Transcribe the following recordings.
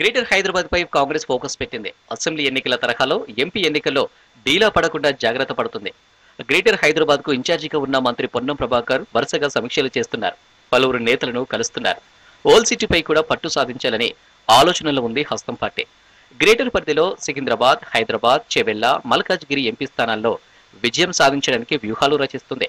Greater Hyderabad పై Congress focus పెట్టింది. Assembly ఎన్నికల తరహాలో ఎంపీ ఎన్నికల్లో డీలా పడకుండా జాగ్రత్త పడుతుంది. గ్రేటర్ హైదరాబాద్ కు ఇన్ఛార్జిగా ఉన్న మంత్రి పొన్నం ప్రభాకర్ వరుసగా సమీక్షలు చేస్తున్నారు. పలువురు నేతలను కలుస్తున్నారు. ఓల్డ్ సిటీపై కూడా పట్టు సాధించాలని ఆలోచనలో ఉంది హస్తం పార్టీ. గ్రేటర్ పరిధిలో సికింద్రాబాద్, హైదరాబాద్, చెవెళ్ల, మల్కాజ్గిరి ఎంపీ స్థానాల్లో విజయం సాధించడానికి వ్యూహాలు రచిస్తుంది.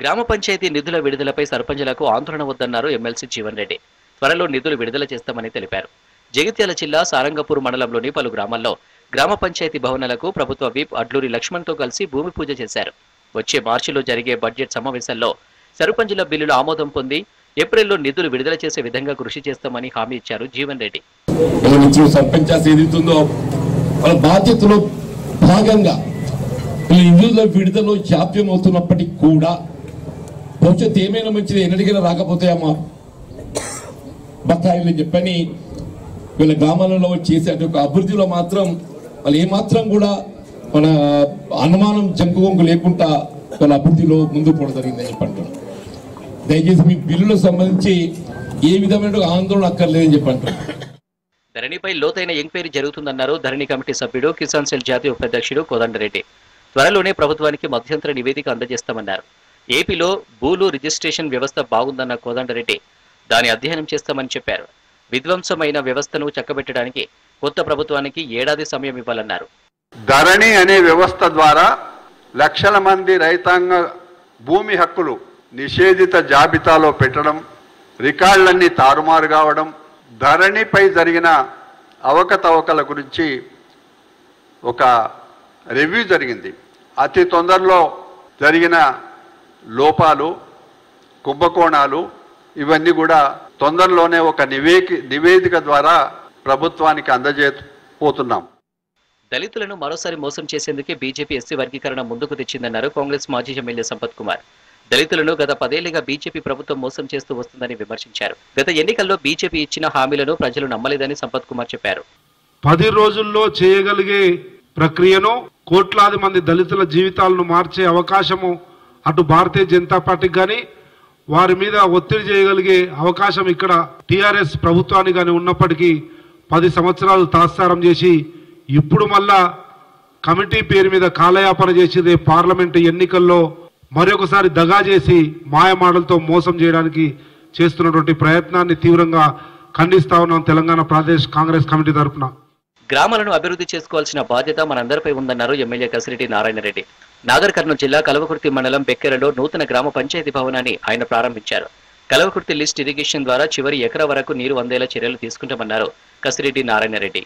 గ్రామ పంచాయతీ నిధుల విడుదలపై సర్పంచులకు ఆందోళన వద్దన్నారు ఎమ్మెల్సీ జీవన్ రెడ్డి. త్వరలో నిధులు విడుదల చేస్తామని తెలిపారు. జగిత్యాల జిల్లా సారంగపూర్ మండలంలోని పలు గ్రామాల్లో గ్రామ పంచాయతీ భవనాలకు ప్రభుత్వ విప్ అడ్లూరి లక్ష్మణ్తో కలిసి భూమి పూజ చేశారు. వచ్చే మార్చిలో జరిగే బడ్జెట్ సమావేశాల్లో సర్పంచుల బిల్లులు ఆమోదం పొంది ఏప్రిల్లో నిధులు విడుదల చేసే విధంగా కృషి చేస్తామని హామీ ఇచ్చారు జీవన్ రెడ్డి. బాధ్యతలో భాగంగా నిధుల విడుదల జాప్యం అవుతున్నప్పటికీ కూడా భవిష్యత్తు ఏమైనా మంచిది ఎన్నటికైనా రాకపోతాయమ్మా బకాయిలు చెప్పని వీళ్ళ గ్రామాలలో చేసే ఒక అభివృద్ధిలో మాత్రం వాళ్ళు ఏమాత్రం కూడా మన అనుమానం జంకుగొంకు లేకుండా వాళ్ళ అభివృద్ధిలో ముందుకు పోవడం జరిగిందని చెప్పంటారు. దయచేసి మీ బిల్లులకు సంబంధించి ఏ విధమైన ఆందోళన అక్కర్లేదని చెప్పంటారు. ధరణిపై లోతైన ఎంక్వైరీ జరుగుతుందన్నారు ధరణి కమిటీ సభ్యుడు, కిసాన్ సెల్ జాతీయ ఉపాధ్యక్షుడు కోదండరెడ్డి. త్వరలోనే ప్రభుత్వానికి మధ్యంతర నివేదిక అందజేస్తామన్నారు. ఏపీలో భూలు రిజిస్ట్రేషన్ వ్యవస్థ బాగుందన్న కోదండరెడ్డి దాని అధ్యయనం చేస్తామని చెప్పారు. విధ్వంసమైన వ్యవస్థను చక్కబెట్టడానికి కొత్త ప్రభుత్వానికి ఏడాది సమయం ఇవ్వాలన్నారు. ధరణి అనే వ్యవస్థ ద్వారా లక్షల మంది రైతాంగ భూమి హక్కులు నిషేధిత జాబితాలో పెట్టడం, రికార్డులన్నీ తారుమారు కావడం, ధరణిపై జరిగిన అవకతవకల గురించి ఒక రివ్యూ జరిగింది. అతి తొందరలో జరిగిన లోపాలు, కుంభకోణాలు ఇవన్నీ కూడా తొందరలోనే ఒక నివేదిక ద్వారా ప్రభుత్వానికి అందజేయబోతున్నాం. దళితులను మరోసారి మోసం చేసేందుకే బీజేపీ ఎస్సీ వర్గీకరణ ముందుకు తెచ్చిందన్నారు కాంగ్రెస్ మాజీ ఎమ్మెల్యే సంపత్ కుమార్. దళితులను గత 10 ఏళ్లుగా బీజేపీ ప్రభుత్వం మోసం చేస్తూ వస్తుందని విమర్శించారు. గత ఎన్నికల్లో బీజేపీ ఇచ్చిన హామీలను ప్రజలు నమ్మలేదని సంపత్ కుమార్ చెప్పారు. 10 రోజుల్లో చేయగలిగే ప్రక్రియను, కోట్లాది మంది దళితుల జీవితాలను మార్చే అవకాశము అటు భారతీయ జనతా పార్టీకి కానీ వారి మీద ఒత్తిడి చేయగలిగే అవకాశం ఇక్కడ టీఆర్ఎస్ ప్రభుత్వానికి కానీ ఉన్నప్పటికీ 10 సంవత్సరాలు తాత్సారం చేసి ఇప్పుడు మళ్ళా కమిటీ పేరు మీద కాలయాపన చేసి పార్లమెంటు ఎన్నికల్లో మరొకసారి దగా చేసి మాయమాటలతో మోసం చేయడానికి చేస్తున్నటువంటి ప్రయత్నాన్ని తీవ్రంగా ఖండిస్తా ఉన్నాం తెలంగాణ ప్రదేశ్ కాంగ్రెస్ కమిటీ తరఫున. గ్రామాలను అభివృద్ధి చేసుకోవాల్సిన బాధ్యత మనందరిపై ఉందన్నారు ఎమ్మెల్యే కసిరెడ్డి నారాయణరెడ్డి. నాగర్ కర్నూలు జిల్లా కల్వకుర్తి మండలం బెక్కెరలో నూతన గ్రామ పంచాయతీ భవనాన్ని ఆయన ప్రారంభించారు. కల్వకుర్తి లిస్ట్ ఇరిగేషన్ ద్వారా చివరి ఎకరా వరకు నీరు అందేలా చర్యలు తీసుకుంటామన్నారు కసిరెడ్డి నారాయణరెడ్డి.